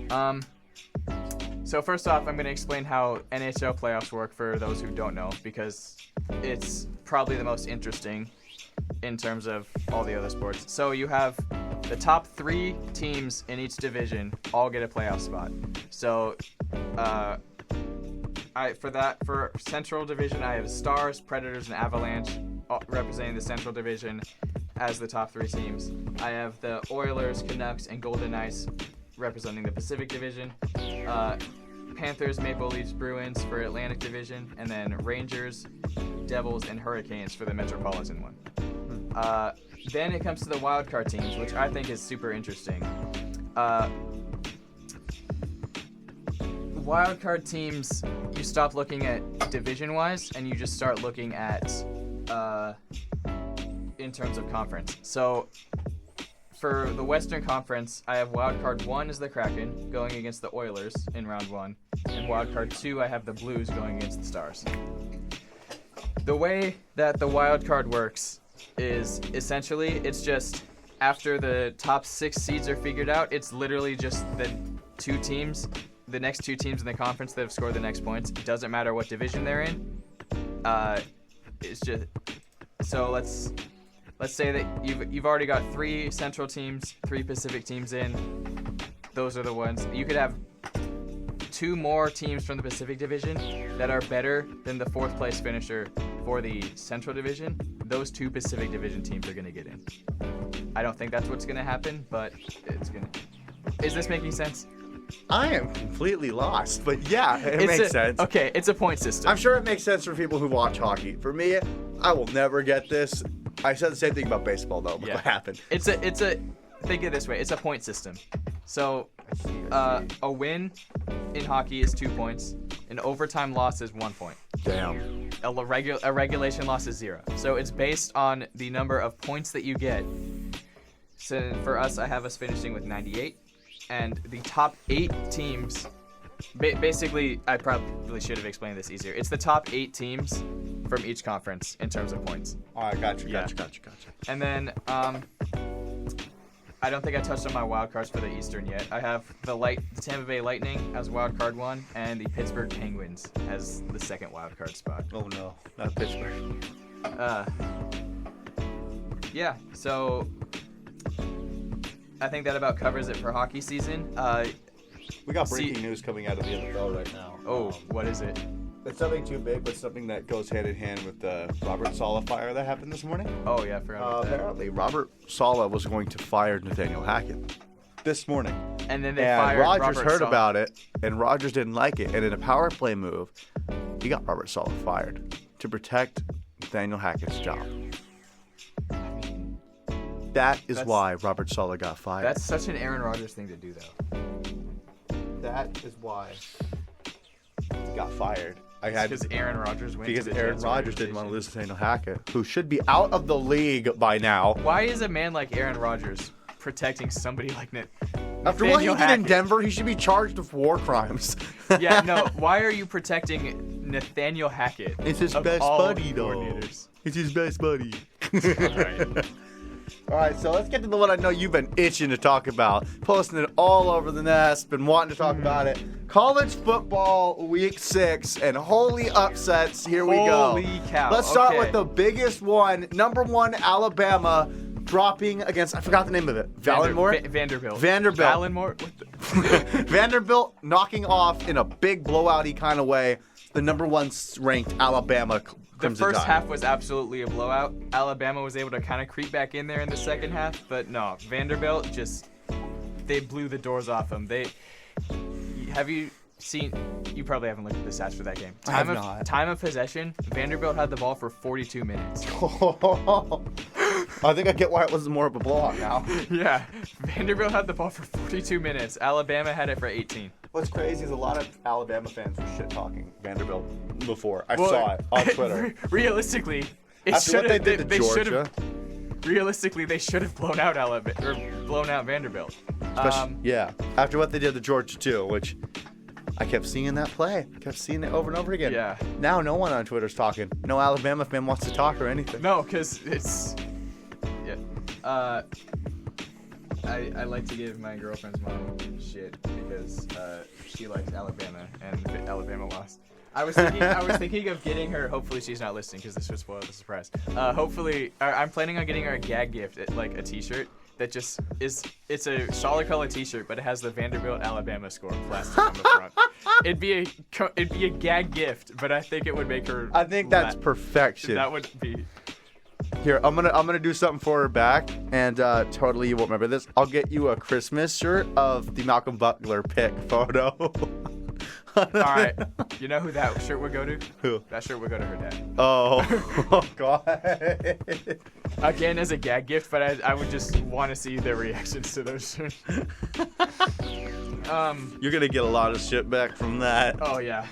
So first off, I'm going to explain how NHL playoffs work for those who don't know, because it's probably the most interesting in terms of all the other sports. So you have the top 3 teams in each division all get a playoff spot. So for Central Division, I have Stars, Predators, and Avalanche representing the Central Division as the top 3 teams. I have the Oilers, Canucks, and Golden Knights representing the Pacific Division. Panthers, Maple Leafs, Bruins for Atlantic Division, and then Rangers, Devils, and Hurricanes for the Metropolitan one. Then it comes to the wild card teams, which I think is super interesting. Wild card teams, you stop looking at division-wise, and you just start looking at in terms of conference. So for the Western Conference, I have wild card 1 is the Kraken going against the Oilers in round 1, and wild card 2 I have the Blues going against the Stars. The way that the wild card works is essentially it's just after the top 6 seeds are figured out, it's literally just the next two teams in the conference that have scored the next points. It doesn't matter what division they're in. It's just so let's say that you've already got 3 Central teams, 3 Pacific teams in. Those are the ones. You could have 2 more teams from the Pacific Division that are better than the 4th place finisher for the Central Division. Those 2 Pacific Division teams are going to get in. I don't think that's what's going to happen, but it's going to. Is this making sense? I am completely lost, but yeah, it makes sense. Okay, it's a point system. I'm sure it makes sense for people who watch hockey. For me, I will never get this. I said the same thing about baseball, though. What happened? It's a. Think of it this way. It's a point system. So, a win in hockey is 2 points. An overtime loss is 1 point. Damn. A regulation loss is 0. So it's based on the number of points that you get. So for us, I have us finishing with 98. And the top 8 teams, basically, I probably should have explained this easier. It's the top 8 teams from each conference in terms of points. All right, gotcha. And then, I don't think I touched on my wild cards for the Eastern yet. I have the Tampa Bay Lightning as wild card 1, and the Pittsburgh Penguins as the 2nd wild card spot. Oh no, not Pittsburgh. Yeah, so I think that about covers it for hockey season. We got breaking news coming out of the NFL right now. Oh, what is it? It's nothing too big, but something that goes hand in hand with the Robert Saleh fire that happened this morning. Oh, yeah, I forgot about that. Apparently, Robert Saleh was going to fire Nathaniel Hackett this morning. And then they fired Rodgers Robert heard Saleh. about it, and Rodgers didn't like it. And in a power play move, he got Robert Saleh fired to protect Nathaniel Hackett's job. That is why Robert Saleh got fired. That's such an Aaron Rodgers thing to do, though. That is why he got fired. Because Aaron Rodgers went Because to the Aaron Jets Rodgers didn't want to organization. lose to Nathaniel Hackett, who should be out of the league by now. Why is a man like Aaron Rodgers protecting somebody like After what he did in Denver, he should be charged with war crimes. Yeah, no. Why are you protecting Nathaniel Hackett? It's his of best all buddy, though. coordinators? It's his best buddy. All right. All right, so let's get to the one I know you've been itching to talk about. Posting it all over the nest, been wanting to talk about it. College football week 6 and holy upsets. Here we go. Holy cow. Let's start Okay. with the biggest one. Number 1, Alabama dropping against, I forgot the name of it. Vanderbilt. Vanderbilt. Vanderbilt. Vanderbilt knocking off in a big blowout-y kind of way the number 1 ranked Alabama The Crimson first Tide. half was absolutely a blowout. Alabama was able to kind of creep back in there in the second half, but no, Vanderbilt they blew the doors off them. Have you seen? You probably haven't looked at the stats for that game. I have not. Time of possession, Vanderbilt had the ball for 42 minutes. I think I get why it was more of a blowout now. Yeah, Vanderbilt had the ball for 42 minutes. Alabama had it for 18. What's crazy is a lot of Alabama fans were shit-talking Vanderbilt before. I saw it on Twitter. Realistically, After what they did to Georgia. Realistically, they should have blown out Vanderbilt. Yeah. After what they did to Georgia, too, which I kept seeing that play. Kept seeing it over and over again. Yeah. Now no one on Twitter's talking. No Alabama fan wants to talk or anything. No, because it's... Yeah. I like to give my girlfriend's mom shit because she likes Alabama and Alabama lost. I was thinking of getting her. Hopefully she's not listening because this would spoil the surprise. I'm planning on getting her a gag gift, like a T-shirt that just is. It's a solid color T-shirt, but it has the Vanderbilt Alabama score plastic on the front. It'd be a gag gift, but I think it would make her. I think that's perfection. That would be. Here, I'm gonna do something for her back, and totally you won't remember this. I'll get you a Christmas shirt of the Malcolm Butler pick photo. All right, you know who that shirt would go to? Who? That shirt would go to her dad. Oh God. Again, as a gag gift, but I would just want to see their reactions to those shirts. You're going to get a lot of shit back from that. Oh, yeah.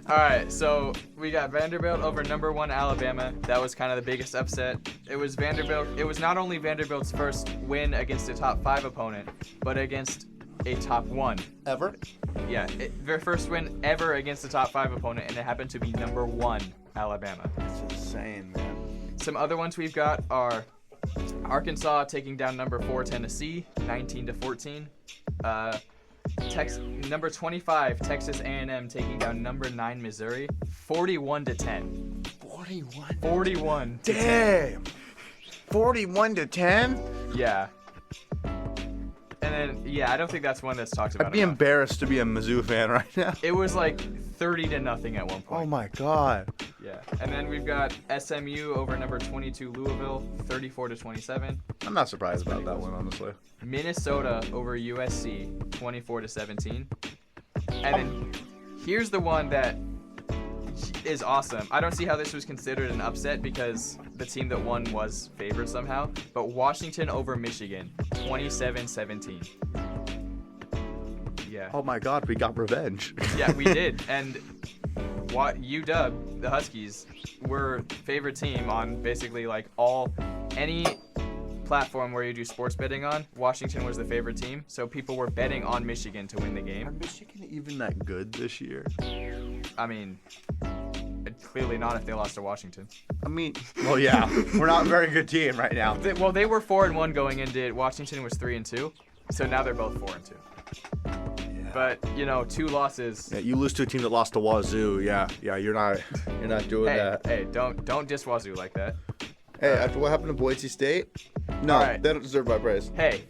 All right, so we got Vanderbilt over number 1 Alabama. That was kind of the biggest upset. It was not only Vanderbilt's first win against a top 5 opponent, but against a top 1. Ever? Yeah, their first win ever against a top 5 opponent, and it happened to be number 1 Alabama. That's insane, man. Some other ones we've got are Arkansas taking down number 4 Tennessee, 19-14. Number 25 Texas A&M taking down number 9 Missouri, 41-10. 41. Damn. 41-10. Yeah. And then I don't think that's one that's talked about. I'd be embarrassed to be a Mizzou fan right now. It was like 30-0 at one point. Oh my god. Yeah. And then we've got SMU over number 22 Louisville, 34-27. I'm not surprised about that one, honestly. Minnesota over USC, 24-17. And then here's the one that is awesome. I don't see how this was considered an upset because the team that won was favored somehow. But Washington over Michigan, 27-17. Yeah. Oh my god, we got revenge. Yeah, we did. And UW, the Huskies, were favorite team on basically like any platform where you do sports betting on. Washington was the favorite team, so people were betting on Michigan to win the game. Are Michigan even that good this year? I mean, clearly not if they lost to Washington. I mean, well, yeah, we're not a very good team right now. They were 4-1 going into. Washington was 3-2, so now they're both 4-2. But 2 losses. Yeah, you lose to a team that lost to Wazoo. Yeah, you're not doing that. Hey, don't diss Wazoo like that. Hey, after what happened to Boise State, no, right. They don't deserve my praise. Hey,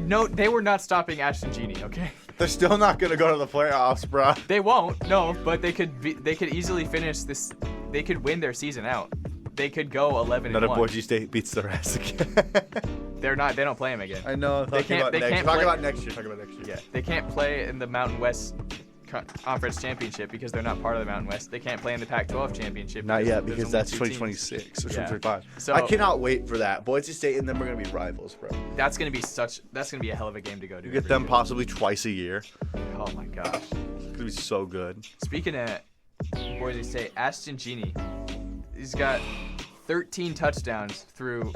no, they were not stopping Ashton Genie. Okay. They're still not gonna go to the playoffs, bro. They won't. No, but they could easily finish this. They could win their season out. They could go 11-1. None of Boise State beats their ass again. They're not. They don't play them again. I know. Talk about next year. Yeah, they can't play in the Mountain West Conference Championship because they're not part of the Mountain West. They can't play in the Pac-12 Championship. Not yet, because that's 2026 or 2025. So I cannot wait for that. Boise State and them are gonna be rivals, bro. That's gonna be a hell of a game to go to. You get them possibly twice a year. Oh my gosh, it's gonna be so good. Speaking of Boise State, Ashton Genie, he's got 13 touchdowns through,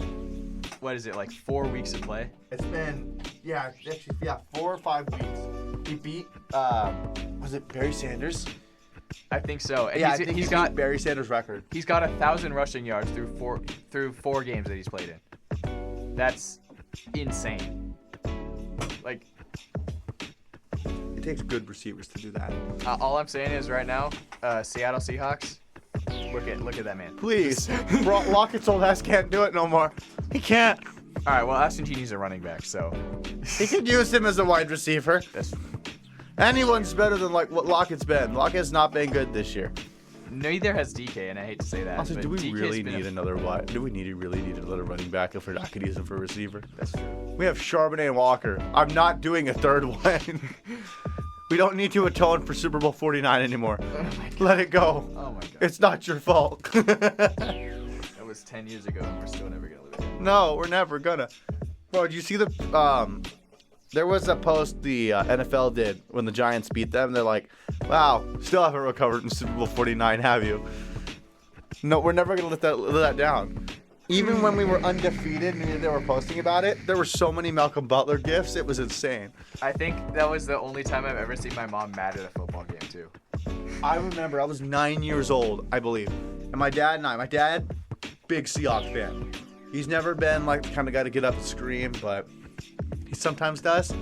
what is it, like 4 weeks of play? It's been, 4 or 5 weeks. He beat, was it Barry Sanders? I think so. And I think he's got Barry Sanders' record. He's got 1,000 rushing yards through four games that he's played in. That's insane. Like, it takes good receivers to do that. All I'm saying is right now, Seattle Seahawks, look at that man. Please. Lockett's old ass can't do it no more. He can't. All right, well, Ashton Genie's a running back, so. He could use him as a wide receiver. Anyone's better than what Lockett's been. Lockett's not been good this year. Neither has DK, and I hate to say that. Also, but do we DK's really need another running back if we're not going to use him for a receiver? That's true. We have Charbonnet and Walker. I'm not doing a third one. We don't need to atone for Super Bowl 49 anymore. Let it go. Oh my god. It's not your fault. That was 10 years ago, and we're still never going to live it. No, we're never gonna. Bro, did you see there was a post the NFL did when the Giants beat them. They're like, wow, still haven't recovered from Super Bowl 49, have you? No, we're never going to let that down. Even when we were undefeated and they were posting about it, there were so many Malcolm Butler gifs. It was insane. I think that was the only time I've ever seen my mom mad at a football game, too. I remember I was 9 years old, I believe. And my dad, big Seahawks fan. He's never been like the kind of guy to get up and scream, but he sometimes does.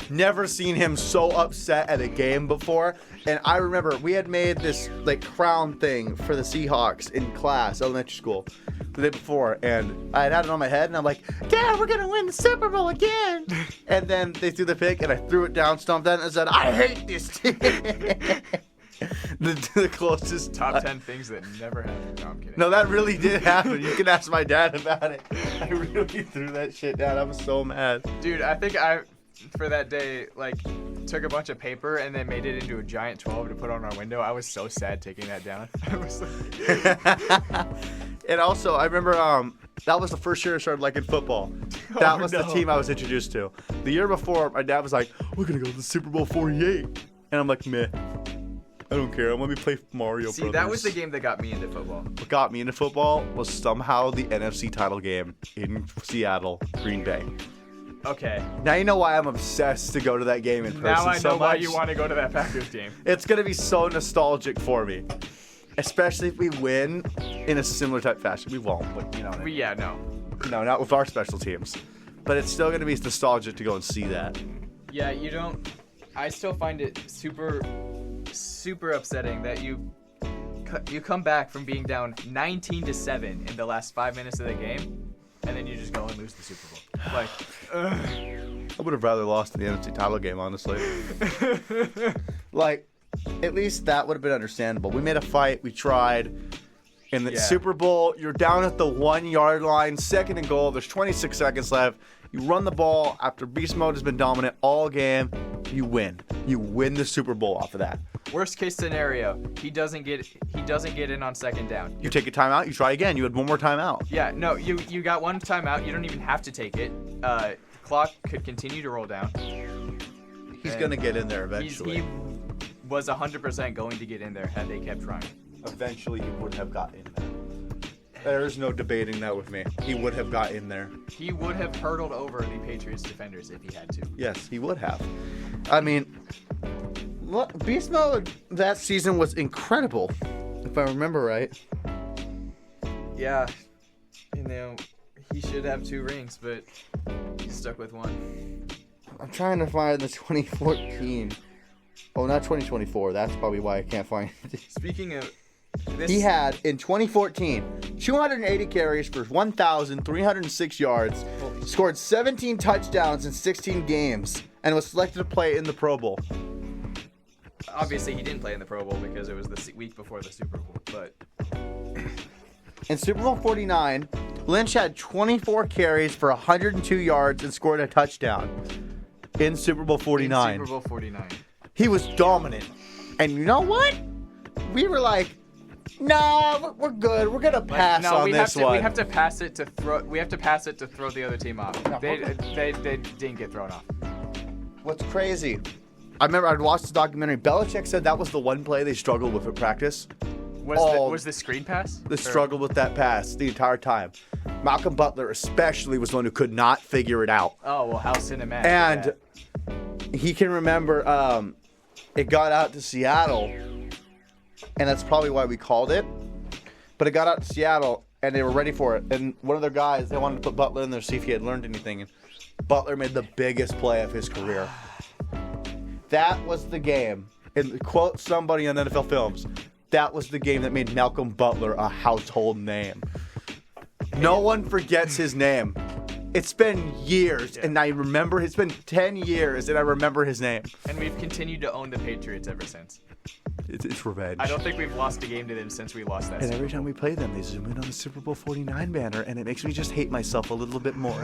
Never seen him so upset at a game before. And I remember we had made this crown thing for the Seahawks in class, elementary school, the day before. And I had it on my head and I'm like, Dad, we're going to win the Super Bowl again. And then they threw the pick and I threw it down, stomped on it and said, I hate this team. the closest top 10 things that never happened. No, I'm kidding. No, that really did happen. You can ask my dad about it. I really threw that shit down. I was so mad. Dude, I think for that day, took a bunch of paper and then made it into a giant 12 to put on our window. I was so sad taking that down. I was And also, I remember that was the first year I started liking football. That was the team I was introduced to. The year before, my dad was like, we're going to go to the Super Bowl 48. And I'm like, meh. I don't care. Let me play Mario Brothers. See, that was the game that got me into football. What got me into football was somehow the NFC title game in Seattle, Green Bay. Okay. Now you know why I'm obsessed to go to that game in person. Now I know why much. you want to go to that Packers game. It's going to be so nostalgic for me. Especially if we win in a similar type fashion. We won't, but you know what I mean. Yeah, no. No, not with our special teams. But it's still going to be nostalgic to go and see that. Yeah, you don't... I still find it super upsetting that you come back from being down 19-7 in the last 5 minutes of the game, and then you just go and lose the Super Bowl. Like, I would have rather lost in the NFC title game, honestly. Like, at least that would have been understandable. We made a fight. We tried. In the Super Bowl, you're down at the 1 yard line, 2nd and goal. There's 26 seconds left. You run the ball after beast mode has been dominant all game. You win. You win the Super Bowl off of that. Worst case scenario, he doesn't get in on 2nd down. You take a timeout. You try again. You had one more timeout. Yeah, no, you got one timeout. You don't even have to take it. Clock could continue to roll down. He's gonna get in there eventually. He was 100% going to get in there had they kept trying. Eventually, he would have got in there. There's no debating that with me. He would have got in there. He would have hurdled over the Patriots defenders if he had to. Yes, he would have. I mean, beast mode that season was incredible, if I remember right. Yeah, you know, he should have 2 rings, but he's stuck with 1. I'm trying to find the 2014. Oh, not 2024. That's probably why I can't find it. Speaking of this, he had, in 2014, 280 carries for 1,306 yards, scored 17 touchdowns in 16 games, and was selected to play in the Pro Bowl. Obviously, he didn't play in the Pro Bowl because it was the week before the Super Bowl, but... In Super Bowl 49, Lynch had 24 carries for 102 yards and scored a touchdown in Super Bowl 49. In Super Bowl 49. He was dominant. And you know what? We were like, nah, we're good. We're going to pass on this one. We have to pass it to throw. We have to pass it to throw the other team off. No, they didn't get thrown off. What's crazy? I remember I'd watched the documentary. Belichick said that was the one play they struggled with at practice. Was the screen pass? The struggle with that pass the entire time. Malcolm Butler especially was the one who could not figure it out. Oh, well, how cinematic. And he can remember it got out to Seattle, and that's probably why we called it. But it got out to Seattle, and they were ready for it. And one of their guys, they wanted to put Butler in there to see if he had learned anything. And Butler made the biggest play of his career. That was the game. And quote somebody on NFL Films, that was the game that made Malcolm Butler a household name. No one forgets his name. It's been years, and I remember. It's been 10 years, and I remember his name. And we've continued to own the Patriots ever since. It's revenge. I don't think we've lost a game to them since we lost that. And every time we play them, they zoom in on the Super Bowl 49 banner, and it makes me just hate myself a little bit more.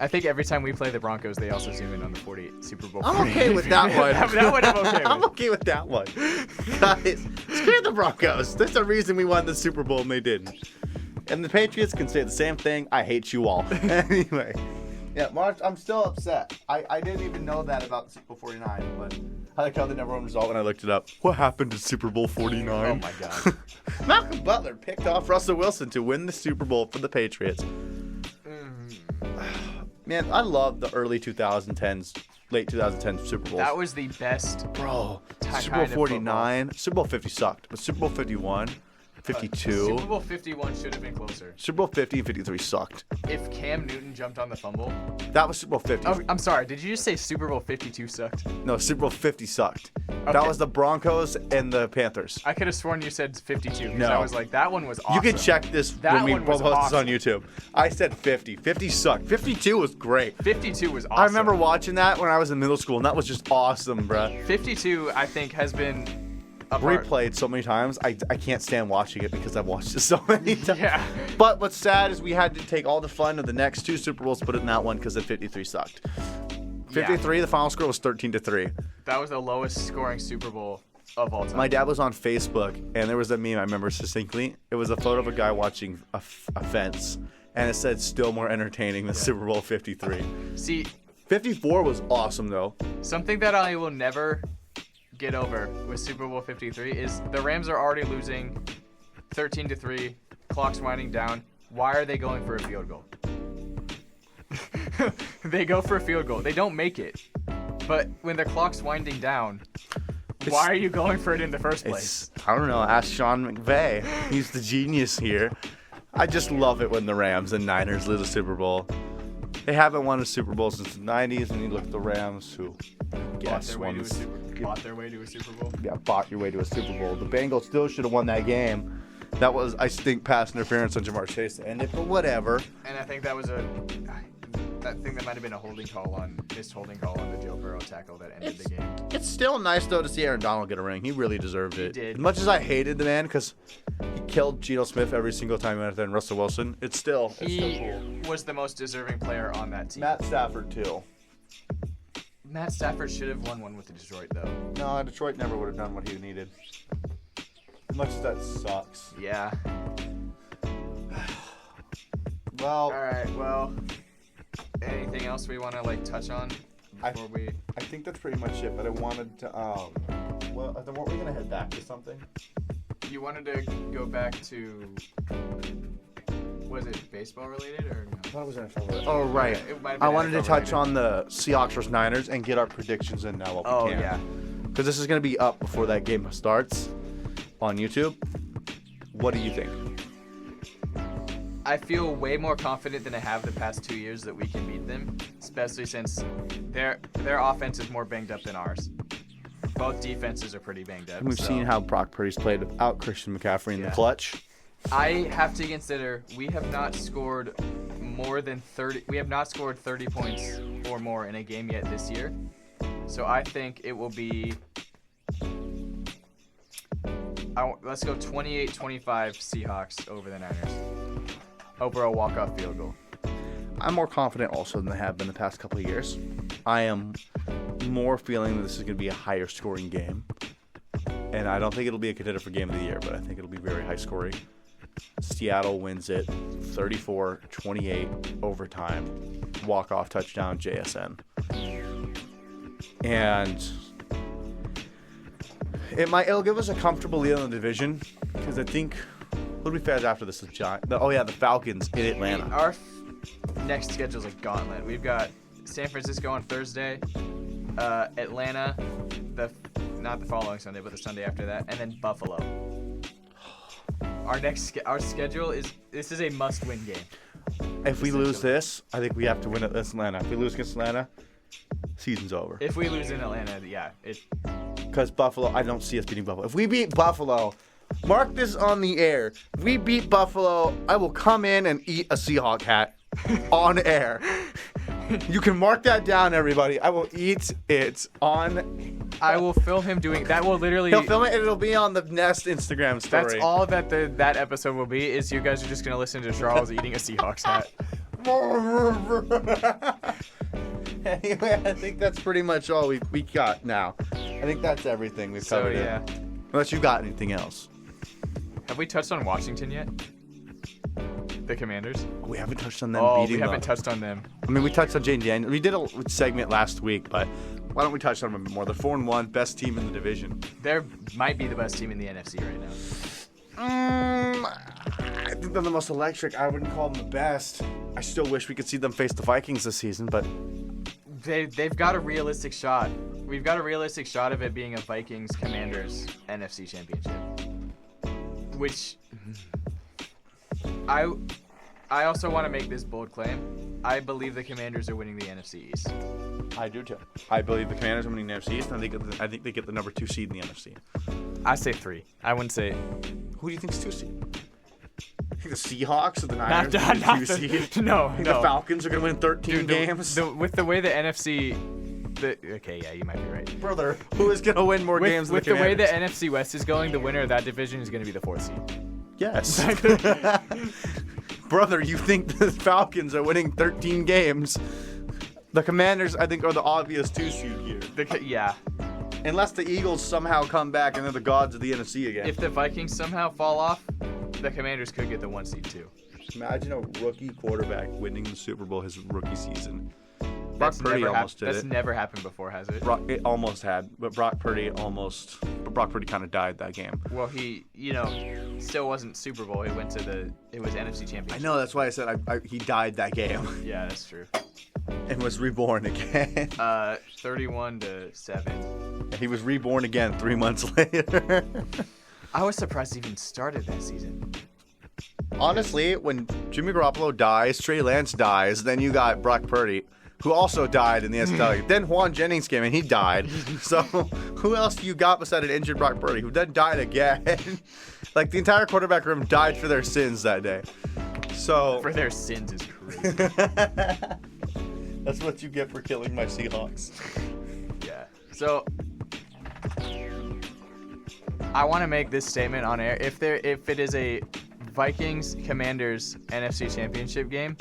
I think every time we play the Broncos, they also zoom in on the Super Bowl 48. I'm okay with that one. That one I'm okay with. I'm okay with that one. Guys, screw the Broncos. There's a reason we won the Super Bowl and they didn't. And the Patriots can say the same thing. I hate you all. Anyway. Yeah, March, I'm still upset. I didn't even know that about Super Bowl 49, but I like how the number one result when I looked it up. What happened to Super Bowl 49? Oh, my God. Malcolm Butler picked off Russell Wilson to win the Super Bowl for the Patriots. Man, I love the early 2010s, late 2010s Super Bowls. That was the best. Bro, Super Bowl 49, Super Bowl 50 sucked, but Super Bowl 51, 52. Super Bowl 51 should have been closer. Super Bowl 50 and 53 sucked. If Cam Newton jumped on the fumble. That was Super Bowl 50. Oh, I'm sorry. Did you just say Super Bowl 52 sucked? No, Super Bowl 50 sucked. Okay. That was the Broncos and the Panthers. I could have sworn you said 52 because No. I was like, that one was awesome. You can check this when we post this on YouTube. I said 50. 50 sucked. 52 was great. 52 was awesome. I remember watching that when I was in middle school, and that was just awesome, bruh. 52, I think, has been replayed so many times. I can't stand watching it because I've watched it so many times. Yeah. But what's sad is we had to take all the fun of the next two Super Bowls, put it in that one because the 53 sucked. 53, the final score was 13-3. That was the lowest scoring Super Bowl of all time. My dad was on Facebook, and there was a meme I remember succinctly. It was a photo of a guy watching a fence, and it said still more entertaining than Super Bowl 53. See, 54 was awesome, though. something that I will never get over with Super Bowl 53 is the Rams are already losing 13-3, clock's winding down. Why are they going for a field goal? They go for a field goal. They don't make it. But when the clock's winding down, why are you going for it in the first place? I don't know. Ask Sean McVay. He's the genius here. I just love it when the Rams and Niners lose a Super Bowl. They haven't won a Super Bowl since the 90s, and you look at the Rams, who Bought their way to a Super Bowl. Yeah, bought your way to a Super Bowl. The Bengals still should have won that game. That was, I think, pass interference on Jamar Chase to end it, but whatever. And I think that was that might have been a missed holding call on the Joe Burrow tackle that ended the game. It's still nice, though, to see Aaron Donald get a ring. He really deserved it. He did. As much as I hated the man, because he killed Geno Smith every single time he went out there and Russell Wilson, it's still cool. Was the most deserving player on that team. Matt Stafford, too. Matt Stafford should have won one with Detroit, though. No, Detroit never would have done what he needed. As much as that sucks. Yeah. Well, All right. Well, anything else we want to touch on before we? I think that's pretty much it. But I wanted to well, then weren't we gonna head back to something? You wanted to go back to? Was it baseball related or no? I thought it was NFL related. Oh right. Yeah, it might have I been wanted to NFL touch related. on the Seahawks vs Niners and get our predictions in now. While we can. Yeah. Because this is gonna be up before that game starts on YouTube. What do you think? I feel way more confident than I have the past 2 years that we can beat them, especially since their offense is more banged up than ours. Both defenses are pretty banged up. And we've seen how Brock Purdy's played without Christian McCaffrey in the clutch. I have to consider we have not scored more than 30. We have not scored 30 points or more in a game yet this year. So I think it will be. Let's go 28-25 Seahawks over the Niners. Over a walk-off field goal. I'm more confident also than I have been the past couple of years. I am more feeling that this is going to be a higher scoring game. And I don't think it'll be a contender for game of the year, but I think it'll be very high scoring. Seattle wins it 34-28 overtime. Walk-off touchdown JSN. And it'll give us a comfortable lead in the division because I think who do we face after this? The Falcons in Atlanta. Our next schedule is a gauntlet. We've got San Francisco on Thursday, Atlanta, not the following Sunday, but the Sunday after that, and then Buffalo. Our schedule is a must-win game. If we lose this, I think we have to win at Atlanta. If we lose against Atlanta, season's over. If we lose in Atlanta, Because Buffalo, I don't see us beating Buffalo. If we beat Buffalo, mark this on the air. If we beat Buffalo, I will come in and eat a Seahawk hat on air. You can mark that down, everybody. I will eat it on. I will film him doing that. Will literally. He'll film it and it'll be on the Nest Instagram story. That's all that that episode will be. Is you guys are just gonna listen to Charles eating a Seahawks hat. Anyway, I think that's pretty much all we got now. I think that's everything we've covered. So, yeah. Unless you got anything else. Have we touched on Washington yet? The Commanders? We haven't touched on them beating we haven't them. touched on them. I mean, we touched on Jane Daniels. We did a segment last week, but why don't we touch on them a bit more? They're 4-1, best team in the division. They might be the best team in the NFC right now. I think they're the most electric. I wouldn't call them the best. I still wish we could see them face the Vikings this season, but they've got a realistic shot. We've got a realistic shot of it being a Vikings-Commanders NFC championship. Which I also want to make this bold claim. I believe the Commanders are winning the NFC East. I do too. I believe the Commanders are winning the NFC East, and I think they get the number 2 seed in the NFC. I say 3. I wouldn't say. Who do you think's 2 seed? You think the Seahawks or the Niners are not 2 seed? No, I think no. the Falcons are going to win 13 games? With the way the NFC. Okay, yeah, you might be right. Brother, who is going to win more games than the With the way Commanders? the NFC West is going, the winner of that division is going to be the 4th seed. Yes. Brother, you think the Falcons are winning 13 games? The Commanders, I think, are the obvious 2 seed here. Yeah. Unless the Eagles somehow come back and they're the gods of the NFC again. If the Vikings somehow fall off, the Commanders could get the 1 seed too. Imagine a rookie quarterback winning the Super Bowl his rookie season. Brock That's Purdy never almost did That's it. never happened before, has it? It almost had, but Brock Purdy kind of died that game. Well, he, still wasn't Super Bowl. He went to it was NFC Championship. I know, that's why I said he died that game Yeah, that's true. and was reborn again. 31-7. He was reborn again 3 months later. I was surprised he even started that season. Honestly, when Jimmy Garoppolo dies, Trey Lance dies, then you got Brock Purdy, who also died in the SNL. Then Juan Jennings came and he died. So who else do you got beside an injured Brock Purdy, who then died again? Like, the entire quarterback room died for their sins that day. So For their sins is crazy. that's what you get for killing my Seahawks. Yeah. So I want to make this statement on air. If it is a Vikings Commanders NFC Championship game,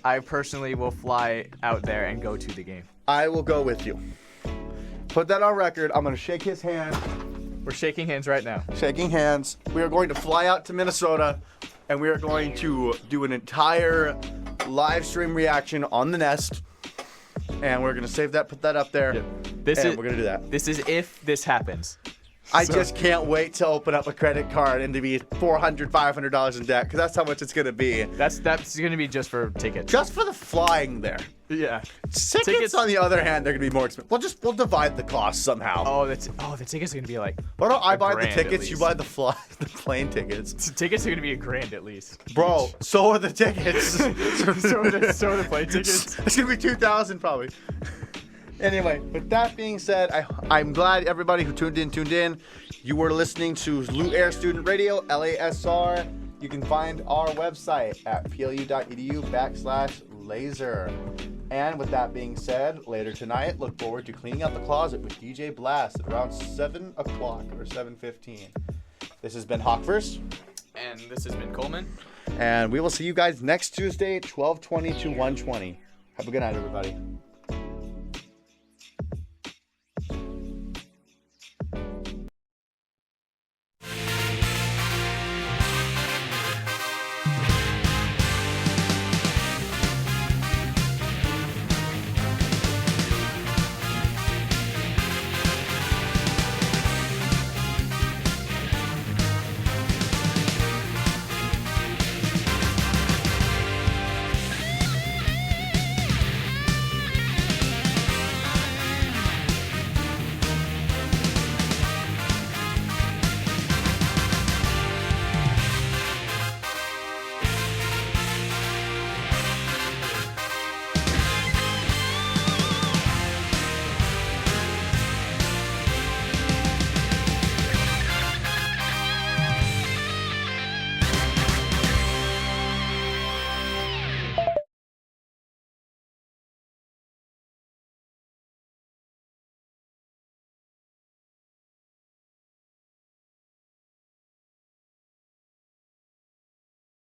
I personally will fly out there and go to the game. I will go with you. Put that on record. I'm going to shake his hand. We're shaking hands right now. Shaking hands. We are going to fly out to Minnesota, and we are going to do an entire live stream reaction on the Nest. And we're going to save that, put that up there. We're going to do that. This is if this happens. I just can't wait to open up a credit card and to be $400, $500 in debt, because that's how much it's going to be. That's going to be just for tickets. Just for the flying there. Yeah. Tickets, on the other hand, they're going to be more expensive. We'll divide the cost somehow. Oh, the tickets are going to be like Why don't I buy the $1,000 tickets, at you least. buy the plane tickets? Tickets are going to be $1,000 at least. Bro, so are the tickets. so are the plane tickets. It's going to be $2,000 probably. Anyway, with that being said, I'm glad everybody who tuned in. You were listening to Lou Air Student Radio, LASR. You can find our website at plu.edu/laser. And with that being said, later tonight, look forward to cleaning out the closet with DJ Blast at around 7 o'clock or 7:15. This has been Hawkverse. And this has been Coleman. And we will see you guys next Tuesday, 12:20 to 1:20. Have a good night, everybody.